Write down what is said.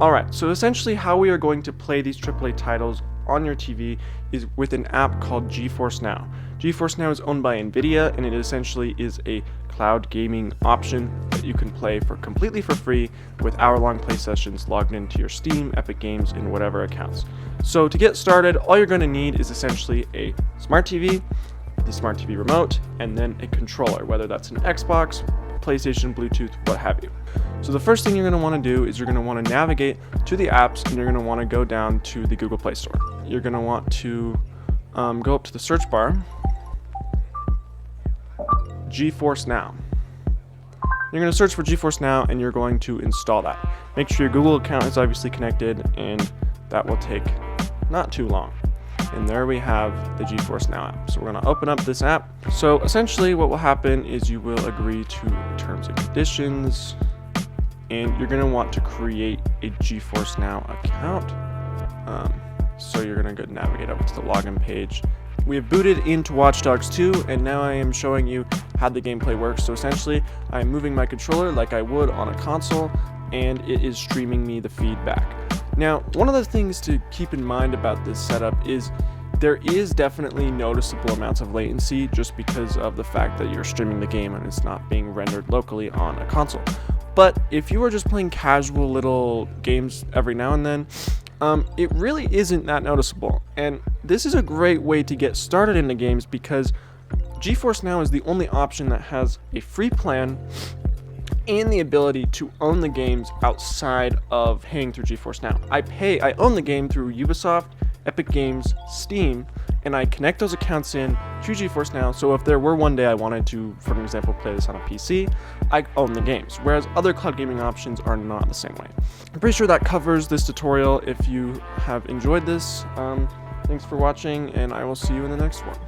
Alright, so essentially how we are going to play these AAA titles on your TV is with an app called Geforce Now. Geforce Now is owned by Nvidia, and it essentially is a cloud gaming option that you can play completely for free with hour-long play sessions logged into your Steam, Epic Games, and whatever accounts. So to get started, all you're going to need is essentially a smart TV, the smart TV remote, and then a controller, whether that's an Xbox, PlayStation, Bluetooth, what have you. So the first thing you're going to want to do is you're going to want to navigate to the apps, and you're going to want to go down to the Google Play Store. You're going to want to go up to the search bar, Geforce Now. You're going to search for Geforce Now, and you're going to install that. Make sure your Google account is obviously connected, and that will take not too long. And there we have the Geforce Now app. So we're going to open up this app. So essentially what will happen is you will agree to terms and conditions, and you're going to want to create a Geforce Now account. So you're going to go navigate over to the login page. We have booted into Watch Dogs 2, and now I am showing you how the gameplay works. So essentially, I'm moving my controller like I would on a console, and it is streaming me the feedback. Now, one of the things to keep in mind about this setup is there is definitely noticeable amounts of latency just because of the fact that you're streaming the game and it's not being rendered locally on a console. But if you are just playing casual little games every now and then, it really isn't that noticeable. And this is a great way to get started into games because Geforce Now is the only option that has a free plan and the ability to own the games outside of paying through Geforce Now. I own the game through Ubisoft, Epic Games, Steam, and I connect those accounts in to Geforce Now, so if there were one day I wanted to, for example, play this on a PC, I own the games, whereas other cloud gaming options are not the same way. I'm pretty sure that covers this tutorial. If you have enjoyed this, thanks for watching, and I will see you in the next one.